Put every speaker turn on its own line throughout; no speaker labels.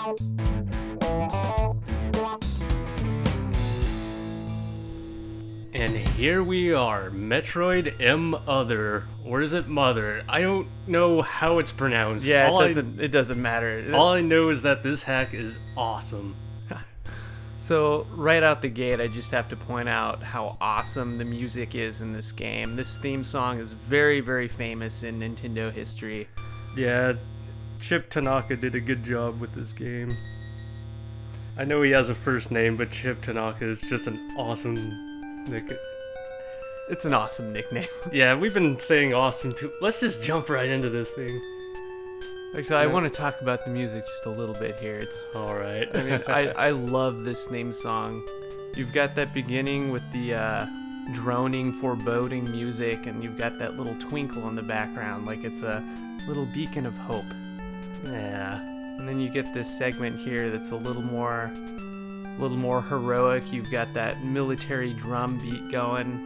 And here we are, Metroid mOther, or is it Mother? I don't know how it's pronounced.
Yeah, it doesn't matter.
All I know is that this hack is awesome.
So right out the gate, I just have to point out how awesome the music is in this game. This theme song is very, very famous in Nintendo history.
Yeah, Chip Tanaka did a good job with this game. I know he has a first name, but Chip Tanaka is just an awesome nickname.
It's an awesome nickname.
Yeah, we've been saying awesome too. Let's just jump right into this thing.
Actually, I want to talk about the music just a little bit here. It's
alright.
I mean, I love this theme song. You've got that beginning with the droning, foreboding music, and you've got that little twinkle in the background, like it's a little beacon of hope.
Yeah.
And then you get this segment here that's a little more heroic. You've got that military drum beat going,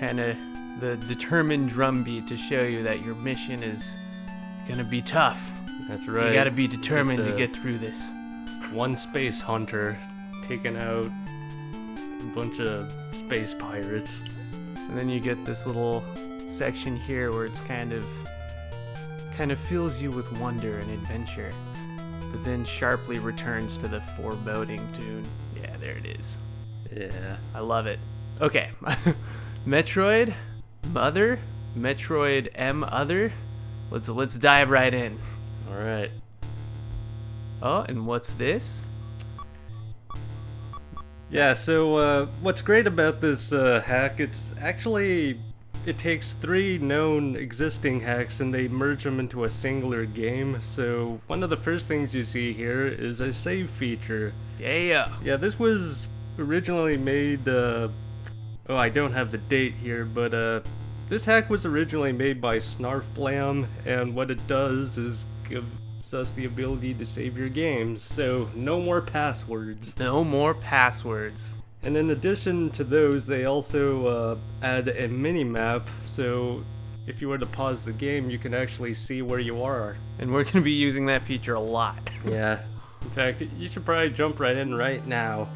kind of the determined drum beat to show you that your mission is gonna be tough.
That's right.
You gotta be determined to get through this.
One space hunter taking out a bunch of space pirates.
And then you get this little section here where it's kind of fills you with wonder and adventure, but then sharply returns to the foreboding tune. Yeah, there it is.
Yeah.
I love it. Okay. Metroid mOther, Metroid mOther. Let's dive right in.
All right.
Oh, and what's this?
Yeah, so what's great about this hack, it takes 3 known existing hacks and they merge them into a singular game. So one of the first things you see here is a save feature.
Yeah.
Yeah, this was originally made, I don't have the date here, but this hack was originally made by Snarfblam, and what it does is gives us the ability to save your games. So no more passwords.
No more passwords.
And in addition to those, they also add a mini-map, so if you were to pause the game, you can actually see where you are.
And we're going to be using that feature a lot.
Yeah. In fact, you should probably jump right in right now.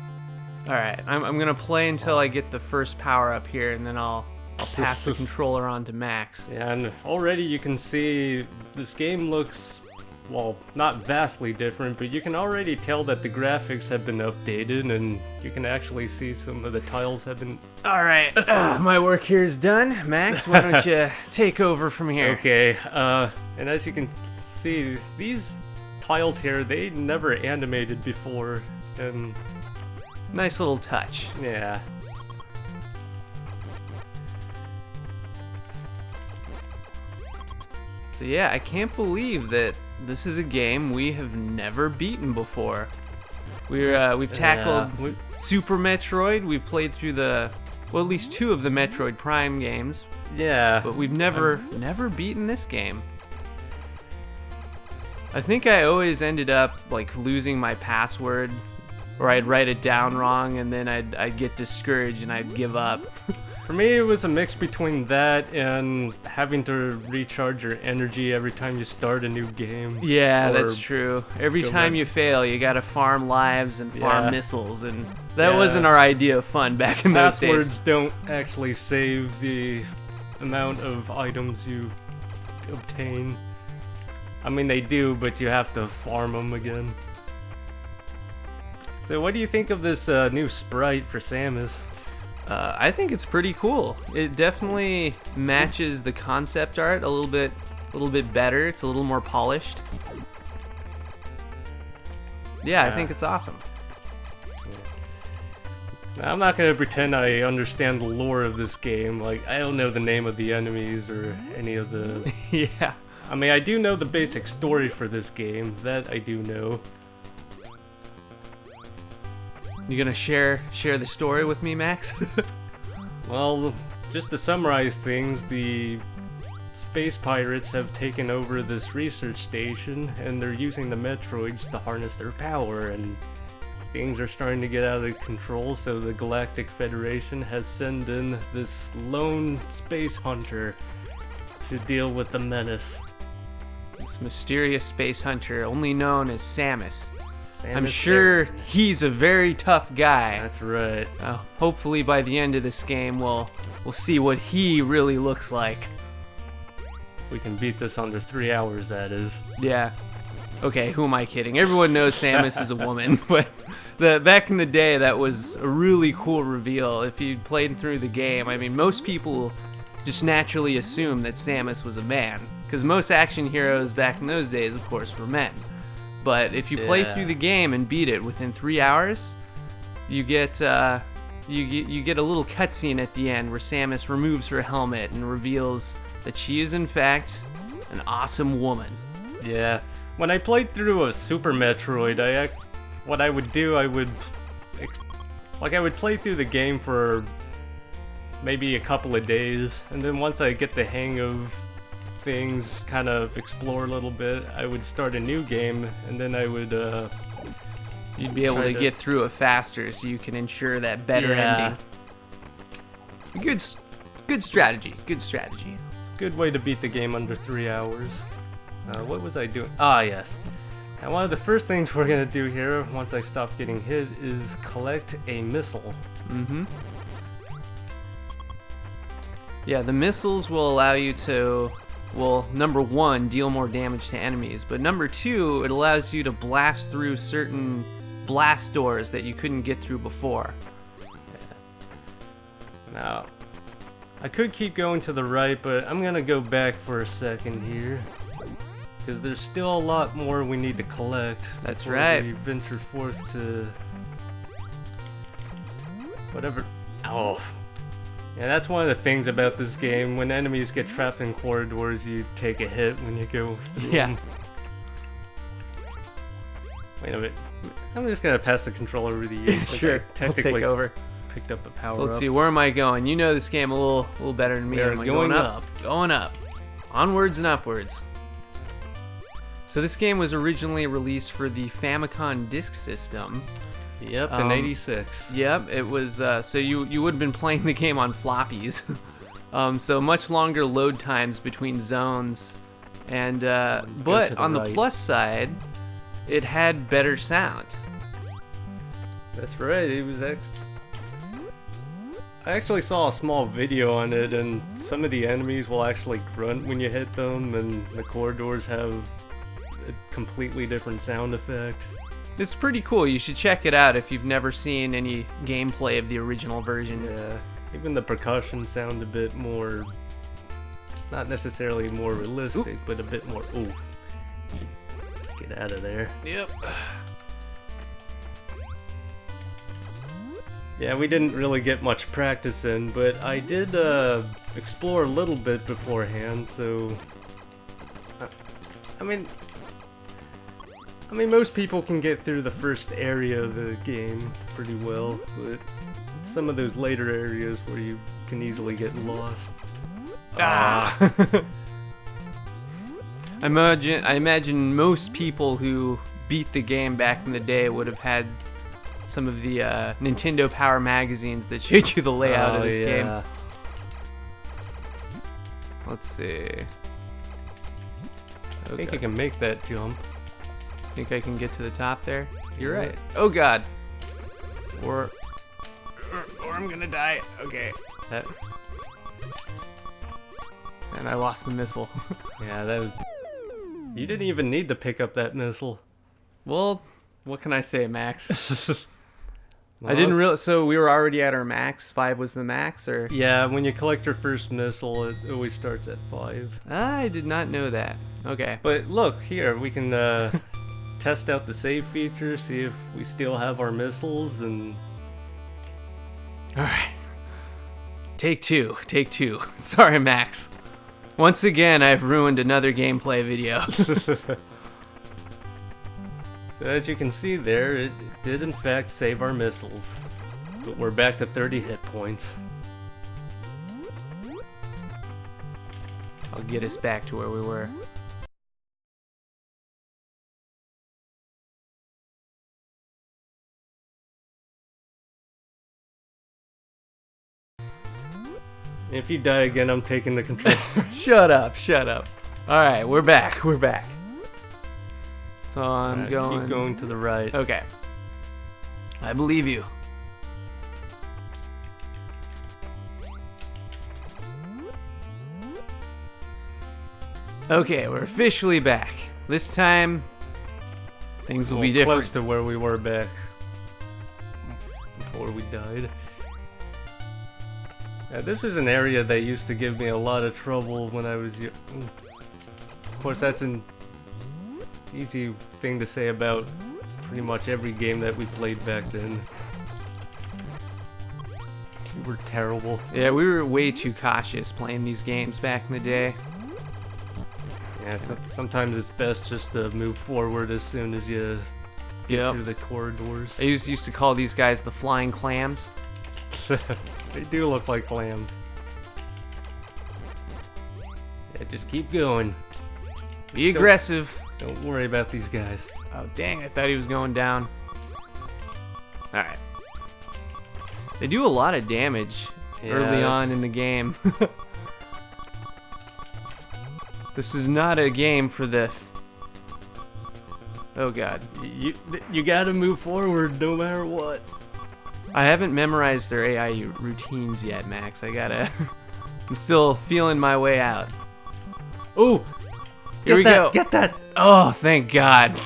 Alright, I'm going to play until I get the first power up here, and then I'll pass the controller on to Max.
Yeah, and already you can see this game looks, well, not vastly different, but you can already tell that the graphics have been updated, and you can actually see some of the tiles have been...
Alright, my work here is done. Max, why don't you take over from here?
Okay, and as you can see, these tiles here, they never animated before, and...
Nice little touch.
Yeah.
So yeah, I can't believe that this is a game we have never beaten before. We've tackled Super Metroid. We've played through at least 2 of the Metroid Prime games.
Yeah.
But we've never beaten this game. I think I always ended up like losing my password, or I'd write it down wrong, and then I'd get discouraged and I'd give up.
For me, it was a mix between that and having to recharge your energy every time you start a new game.
Yeah, that's true. Every time you fail, you gotta farm lives and farm missiles, and that wasn't our idea of fun back in those days.
Passwords don't actually save the amount of items you obtain. I mean, they do, but you have to farm them again. So what do you think of this new sprite for Samus?
I think it's pretty cool. It definitely matches the concept art a little bit better. It's a little more polished. Yeah, I think it's awesome.
Now, I'm not gonna pretend I understand the lore of this game. Like, I don't know the name of the enemies or any of the...
Yeah.
I mean, I do know the basic story for this game. That I do know.
You gonna share the story with me, Max?
Well, just to summarize things, the space pirates have taken over this research station, and they're using the Metroids to harness their power, and things are starting to get out of control, so the Galactic Federation has sent in this lone space hunter to deal with the menace.
This mysterious space hunter, only known as Samus. I'm
Samus
sure
Aran.
he's a very tough guy.
That's right.
Hopefully by the end of this game, we'll see what he really looks like.
We can beat this under 3 hours, that is.
Yeah. Okay, who am I kidding? Everyone knows Samus is a woman, but back in the day, that was a really cool reveal. If you played through the game, I mean, most people just naturally assume that Samus was a man, because most action heroes back in those days, of course, were men. But if you play through the game and beat it within 3 hours, you get you get a little cutscene at the end where Samus removes her helmet and reveals that she is in fact an awesome woman.
Yeah. When I played through a Super Metroid, what I would do, I would play through the game for maybe a couple of days, and then once I get the hang of things, kind of explore a little bit, I would start a new game, and then I would
You'd be able to get through it faster, so you can ensure that better ending. Good strategy. Good strategy.
Good way to beat the game under 3 hours. What was I doing? Ah, yes. And one of the first things we're gonna do here, once I stop getting hit, is collect a missile.
Mm-hmm. Yeah, the missiles will allow you to, well, number one, deal more damage to enemies, but number two, it allows you to blast through certain blast doors that you couldn't get through before.
Yeah. Now, I could keep going to the right, but I'm gonna go back for a second here, because there's still a lot more we need to collect.
That's
before
right.
We venture forth to whatever. Oh. Yeah, that's one of the things about this game. When enemies get trapped in corridors, you take a hit when you go through them. Wait a minute. I'm just gonna pass the controller over to you.
Sure,
Technically
we'll take over.
picked up a power
So let's
up.
see, where am I going? You know this game a little better than me.
We are
Am I
going up.
Going up. Onwards and upwards. So this game was originally released for the Famicom Disk System.
Yep, in '86.
Yep, it was, so you would have been playing the game on floppies. So much longer load times between zones. And, but on the plus side, it had better sound.
That's right, it was I actually saw a small video on it, and some of the enemies will actually grunt when you hit them, and the corridors have a completely different sound effect.
It's pretty cool. You should check it out if you've never seen any gameplay of the original version.
Yeah, even the percussion sound a bit more, not necessarily more realistic, but a bit more, ooh. Get out of there.
Yep.
Yeah, we didn't really get much practice in, but I did explore a little bit beforehand, so I mean, most people can get through the first area of the game pretty well, but some of those later areas where you can easily get lost.
Ah! I imagine most people who beat the game back in the day would have had some of the Nintendo Power magazines that showed you the layout of this game. Let's see.
I think I can make that jump.
Think I can get to the top there? You're right. Oh god. Or I'm gonna die. Okay.
That,
and I lost the missile.
yeah, that was, you didn't even need to pick up that missile.
Well, what can I say, Max? I didn't realize. So we were already at our max. 5 was the max, or?
Yeah, when you collect your first missile, it always starts at 5.
I did not know that. Okay.
But look, here, we can test out the save feature, see if we still have our missiles, and...
Alright. Take two. Sorry, Max. Once again, I've ruined another gameplay video.
So as you can see there, it did in fact save our missiles. But we're back to 30 hit points.
I'll get us back to where we were.
If you die again, I'm taking the control.
Shut up. Alright, we're back. So I'm going...
Keep going to the right.
Okay. I believe you. Okay, we're officially back. This time, things will be different.
Close to where we were back before we died. Yeah, this is an area that used to give me a lot of trouble when I was young. Of course, that's an easy thing to say about pretty much every game that we played back then. We were terrible.
Yeah, we were way too cautious playing these games back in the day.
Yeah, sometimes it's best just to move forward as soon as you get through the corridors.
I used to call these guys the flying clams.
They do look like clams. Yeah, just keep going.
Be aggressive.
Don't worry about these guys.
Oh, dang, I thought he was going down. Alright. They do a lot of damage early on in the game. This is not a game for the... Oh god.
You gotta move forward no matter what.
I haven't memorized their AI routines yet, Max. I gotta... I'm still feeling my way out.
Oh!
Here we go.
Get that!
Oh, thank god.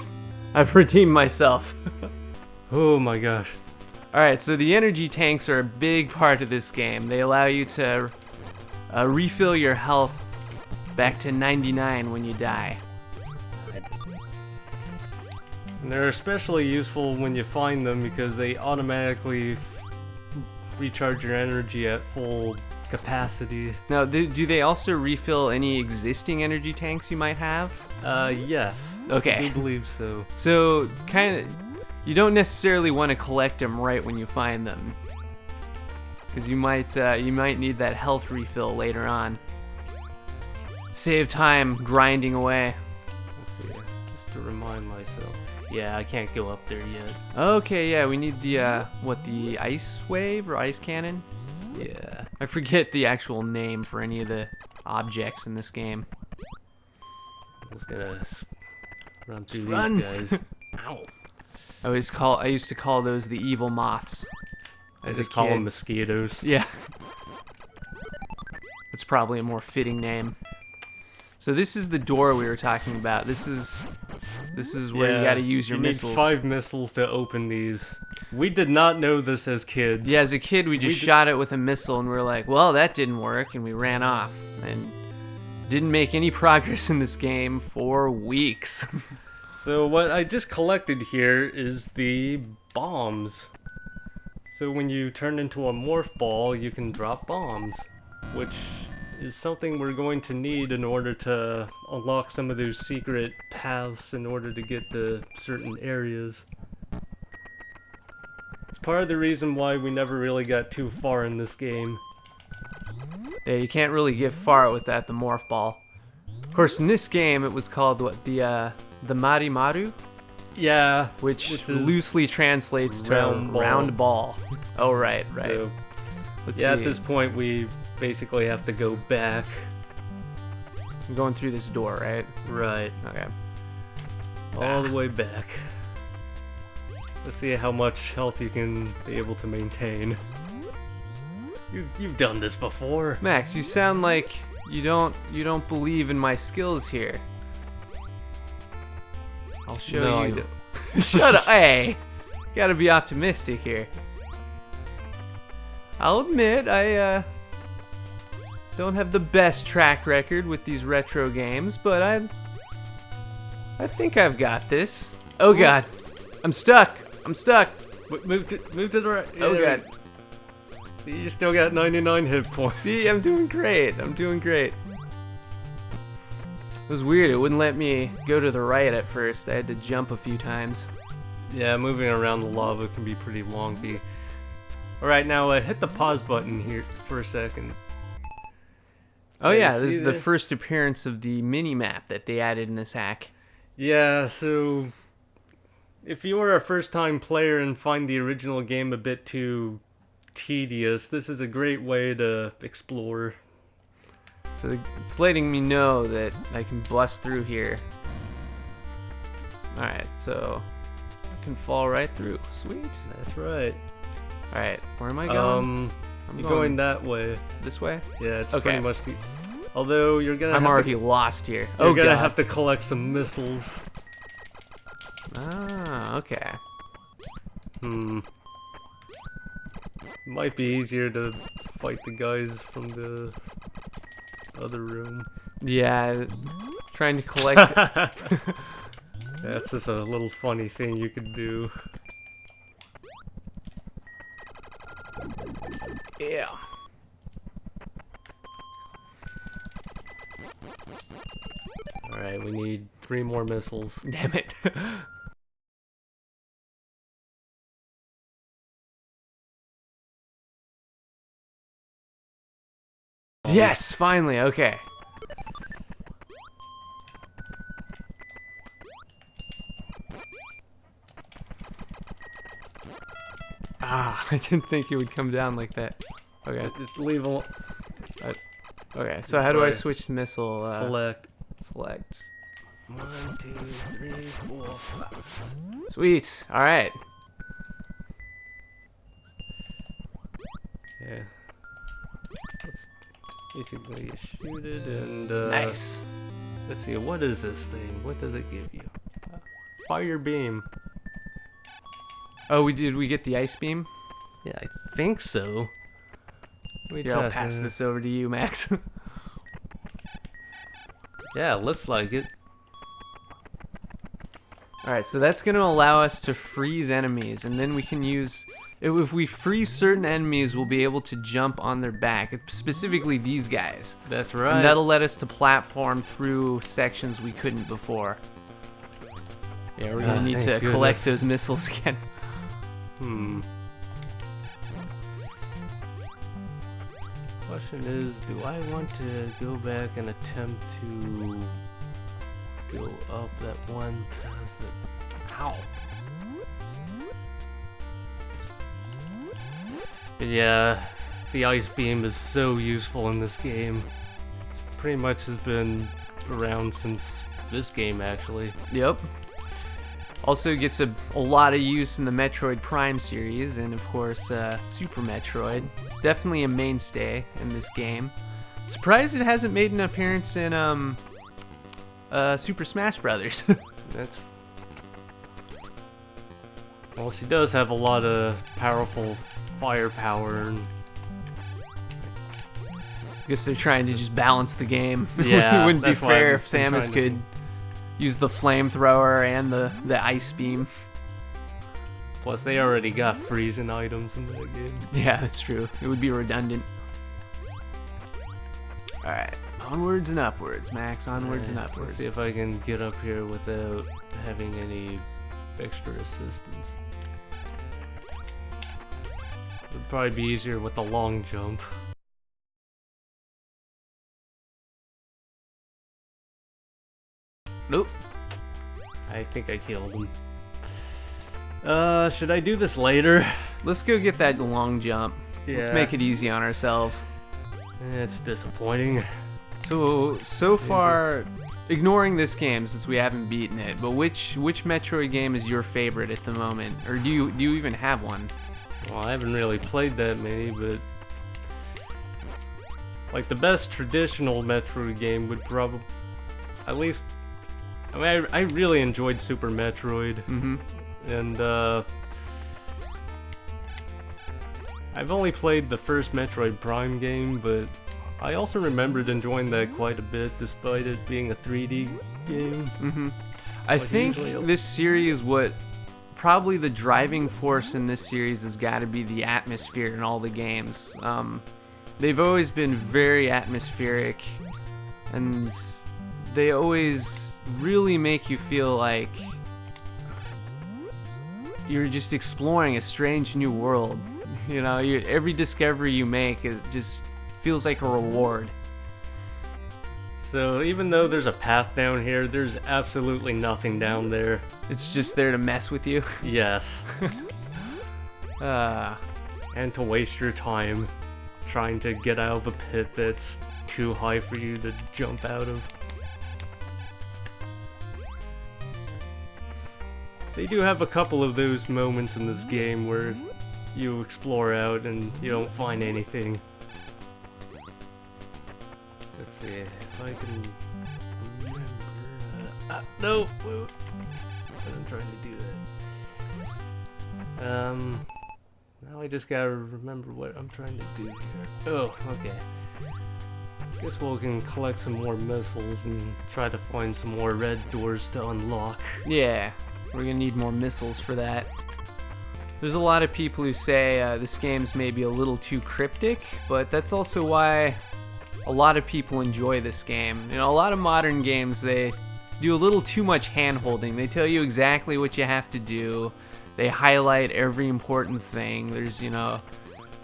I've redeemed myself.
Oh my gosh.
Alright, so the energy tanks are a big part of this game. They allow you to refill your health back to 99 when you die.
And they're especially useful when you find them because they automatically recharge your energy at full capacity.
Now, do they also refill any existing energy tanks you might have?
Yes.
Okay.
I do believe so.
So, kind of, you don't necessarily want to collect them right when you find them, because you might need that health refill later on. Save time grinding away.
Let's see, just to remind myself. Yeah, I can't go up there yet.
Okay, yeah, we need the the ice wave or ice cannon?
Yeah.
I forget the actual name for any of the objects in this game.
I'm just gonna run through
Run.
these guys. Ow.
I used to call those the evil moths.
I just call them mosquitoes.
Yeah. It's probably a more fitting name. So this is the door we were talking about. This is where you gotta use your missiles.
You need 5 missiles to open these. We did not know this as kids.
Yeah, as a kid we just shot it with a missile and we were like, well, that didn't work, and we ran off. And didn't make any progress in this game for weeks.
So what I just collected here is the bombs. So when you turn into a morph ball, you can drop bombs, which is something we're going to need in order to unlock some of those secret paths in order to get to certain areas. It's part of the reason why we never really got too far in this game.
Yeah, you can't really get far without the morph ball. Of course, in this game it was called the Marimaru?
Yeah,
which loosely translates to round ball. Oh, right.
So,
Let's
yeah,
see.
at this point we basically have to go back.
I'm going through this door, right?
Right.
Okay.
All the way back. Let's see how much health you can be able to maintain. You've done this before.
Max, you sound like you don't believe in my skills here. I'll show you. Shut up. Hey, gotta be optimistic here. I'll admit I don't have the best track record with these retro games, but I think I've got this. Oh god, I'm stuck.
Move to the right.
Oh god.
You still got 99 hit points.
See, I'm doing great. It was weird. It wouldn't let me go to the right at first. I had to jump a few times.
Yeah, moving around the lava can be pretty wonky. Alright, now hit the pause button here for a second.
Oh yeah, this is the first appearance of the mini-map that they added in this hack.
Yeah, so if you were a first-time player and find the original game a bit too tedious, this is a great way to explore.
So it's letting me know that I can bust through here. Alright, so I can fall right through. Sweet.
That's right.
Alright, where am I going? I'm
You're going that way.
This way?
Yeah, it's
Okay.
pretty much the... Although you're gonna
I'm
have
already
to,
lost here.
you're gonna
God.
have to collect some missiles.
Ah, okay.
Might be easier to fight the guys from the other room.
Yeah, trying to collect...
That's just a little funny thing you could do.
Yeah.
Alright, we need 3 more missiles.
Damn it. Yes, finally, okay. Ah, I didn't think it would come down like that. Okay.
Just leave them.
Okay, so how do I
Right.
switch to missile?
Select.
Select.
1, 2, 3, 4, 5.
Sweet. All right.
Yeah. Let's basically shoot it and
Nice.
let's see, what is this thing? What does it give you? Fire beam.
Oh, we get the ice beam.
Yeah, I think so.
Here, I'll pass this over to you, Max.
Yeah, looks like it.
All right, so that's going to allow us to freeze enemies, and then we can use. If we freeze certain enemies, we'll be able to jump on their back, specifically these guys.
That's right.
And that'll let us to platform through sections we couldn't before. Yeah, we're gonna need to
thank
collect those missiles again.
Question is, do I want to go back and attempt to go up that one path that... Ow! Yeah, the ice beam is so useful in this game. It pretty much has been around since this game, actually.
Yep. Also gets a lot of use in the Metroid Prime series, and of course Super Metroid. Definitely a mainstay in this game. Surprised it hasn't made an appearance in Super Smash Brothers.
That's... Well, she does have a lot of powerful firepower and...
Guess they're trying to just balance the game.
Yeah,
It wouldn't be
that's why
fair
I've
if
been
Samus
trying
could use the flamethrower and the ice beam.
Plus, they already got freezing items in that game.
Yeah, that's true. It would be redundant. Alright, onwards and upwards, Max. Onwards and
Let's
upwards.
see if I can get up here without having any extra assistance. Would probably be easier with the long jump.
Nope.
I think I killed him. Should I do this later?
Let's go get that long jump.
Yeah.
Let's make it easy on ourselves.
It's disappointing.
So far, ignoring this game since we haven't beaten it, but which Metroid game is your favorite at the moment? Or do you even have one?
Well, I haven't really played that many, but... Like, the best traditional Metroid game would probably... At least... I mean, I really enjoyed Super Metroid.
Mm-hmm.
And, I've only played the first Metroid Prime game, but I also remembered enjoying that quite a bit, despite it being a 3D game.
Mm-hmm. I
Like
think
usually-
this series, probably the driving force in this series has got to be the atmosphere in all the games. They've always been very atmospheric, and they always really make you feel like you're just exploring a strange new world. You know, every discovery you make, it just feels like a reward.
So even though there's a path down here, there's absolutely nothing down there.
It's just there to mess with you.
Yes.
Uh,
And to waste your time trying to get out of a pit that's too high for you to jump out of. They do have a couple of those moments in this game where you explore out and you don't find anything. Let's see if I can remember. No! I wasn't trying to do that. Now I just gotta remember what I'm trying to do here. Oh, okay. Guess we can collect some more missiles and try to find some more red doors to unlock.
Yeah, we're gonna need more missiles for that. There's a lot of people who say this game's maybe a little too cryptic, but that's also why a lot of people enjoy this game. You know, a lot of modern games, they do a little too much hand-holding. They tell you exactly what you have to do. They highlight every important thing. There's, you know,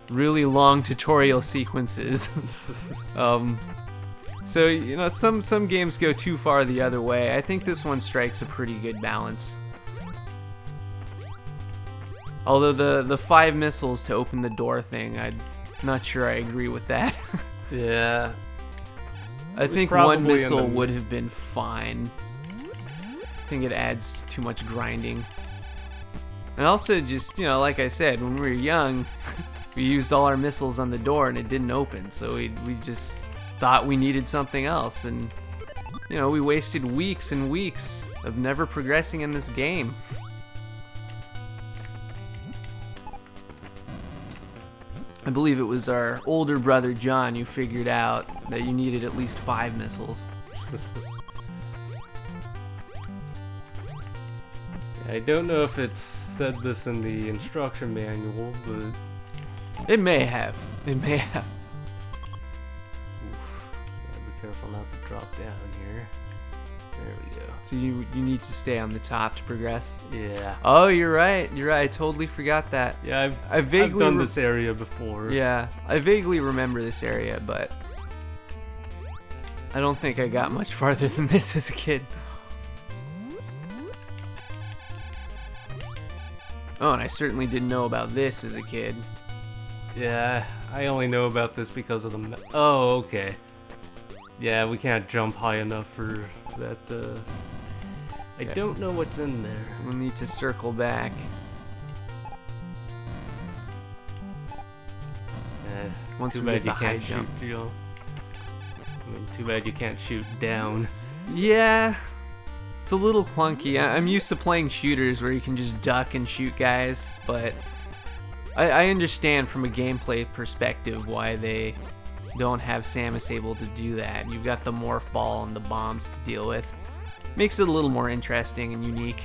really long tutorial sequences. So, you know, some games go too far the other way. I think this one strikes a pretty good balance. Although the 5 missiles to open the door thing, I'm not sure I agree with that.
Yeah.
I think one missile would have been fine. I think it adds too much grinding. And also just, you know, like I said, when we were young, we used all our missiles on the door and it didn't open. So we just thought we needed something else. And, you know, we wasted weeks and weeks of never progressing in this game. I believe it was our older brother John who figured out that you needed at least 5 missiles.
I don't know if it said this in the instruction manual, but
it may have. It may have.
Gotta be careful not to drop down here. There we go.
So you need to stay on the top to progress?
Yeah.
Oh, you're right. You're right. I totally forgot that.
Yeah,
I've vaguely
done this area before.
Yeah, I vaguely remember this area, but I don't think I got much farther than this as a kid. Oh, and I certainly didn't know about this as a kid.
Yeah, I only know about this because of the oh, okay. Yeah, we can't jump high enough for that, I don't know what's in there.
We'll need to circle back. Once
too
we
bad
get
you
the high
can't
jump.
shoot, you know. I mean, too bad you can't shoot down.
Yeah, it's a little clunky. I'm used to playing shooters where you can just duck and shoot guys, but I understand from a gameplay perspective why they don't have Samus able to do that. You've got the morph ball and the bombs to deal with. Makes it a little more interesting and unique.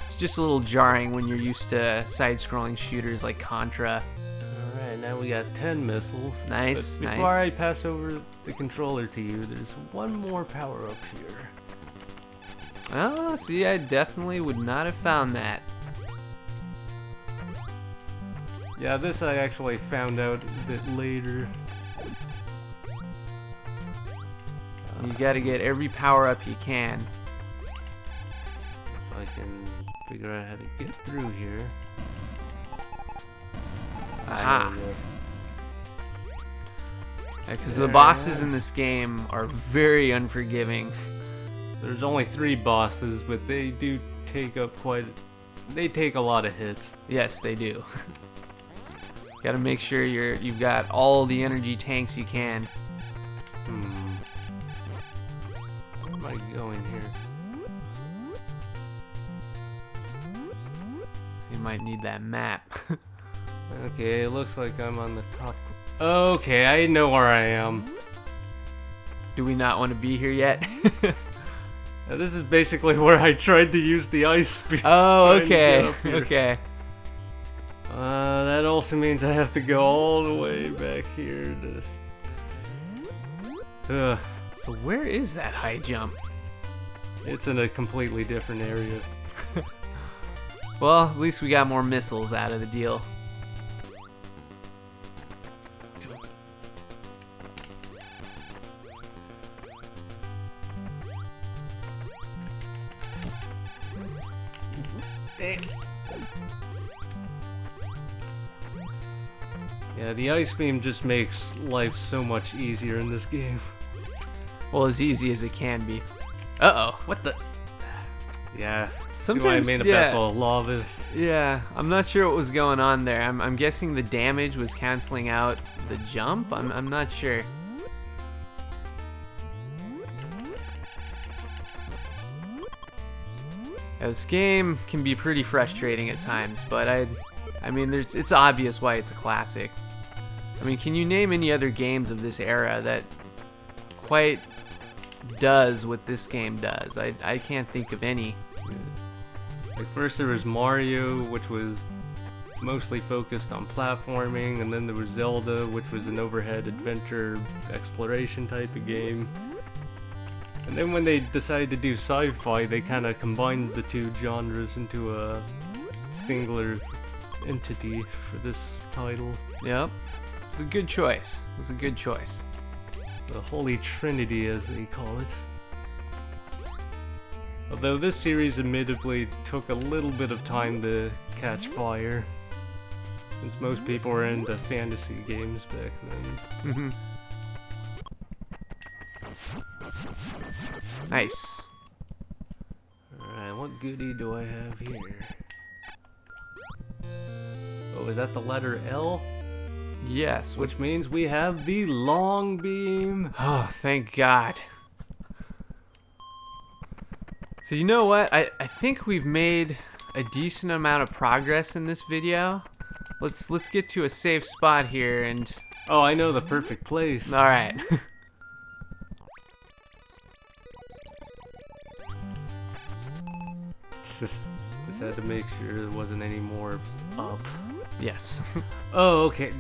It's just a little jarring when you're used to side-scrolling shooters like Contra.
Alright, now we got 10 missiles.
Nice,
but before I pass over the controller to you, there's one more power-up here.
Oh, see, I definitely would not have found that.
Yeah, this I actually found out a bit later.
You gotta get every power up you can.
If I can figure out how to get through here.
Aha! Because the bosses in this game are very unforgiving.
There's only 3 bosses, but they do take up they take a lot of hits.
Yes, they do. Gotta make sure you've got all the energy tanks you can.
Where am I going here?
So you might need that map.
Okay, it looks like I'm on the top. Okay, I know where I am.
Do we not want to be here yet?
Now, this is basically where I tried to use the ice beam.
Oh, okay, okay.
That also means I have to go all the way back here to...
So where is that high jump?
It's in a completely different area.
Well, at least we got more missiles out of the deal.
Yeah, the ice beam just makes life so much easier in this game.
Well, as easy as it can be. Uh-oh, what the...
Yeah, See what I mean about the lava?
Yeah, I'm not sure what was going on there. I'm guessing the damage was canceling out the jump. I'm not sure. Yeah, this game can be pretty frustrating at times, but I mean, it's obvious why it's a classic. I mean, can you name any other games of this era that quite does what this game does? I can't think of any.
Like first there was Mario, which was mostly focused on platforming, and then there was Zelda, which was an overhead adventure exploration type of game. And then when they decided to do sci-fi, they kind of combined the two genres into a singular entity for this title.
Yep. It's a good choice. It was a good choice.
The Holy Trinity, as they call it. Although this series admittedly took a little bit of time to catch fire, since most people were into fantasy games back then.
Mm-hmm. Nice.
Alright, what goodie do I have here? Oh, is that the letter L?
Yes.
Which means we have the long beam.
Oh, thank God. So you know what? I think we've made a decent amount of progress in this video. Let's get to a safe spot here and...
Oh, I know the perfect place.
Alright.
Just had to make sure there wasn't any more up.
Yes.
Oh, okay.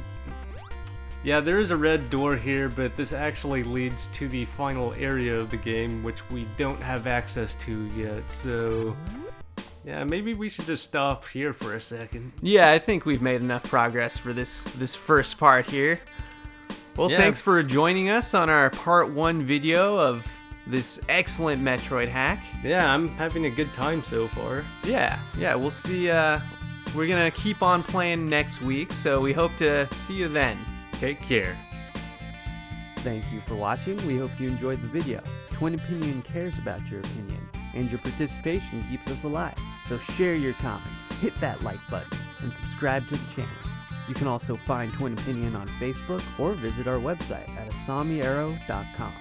Yeah, there is a red door here, but this actually leads to the final area of the game, which we don't have access to yet, so... Yeah, maybe we should just stop here for a second.
Yeah, I think we've made enough progress for this first part here. Well,
Yeah.
Thanks for joining us on our part 1 video of this excellent Metroid hack.
Yeah, I'm having a good time so far.
Yeah, we'll see. We're gonna keep on playing next week, so we hope to see you then.
Take care.
Thank you for watching. We hope you enjoyed the video. Twin Opinion cares about your opinion, and your participation keeps us alive. So share your comments, hit that like button, and subscribe to the channel. You can also find Twin Opinion on Facebook or visit our website at asamiarrow.com.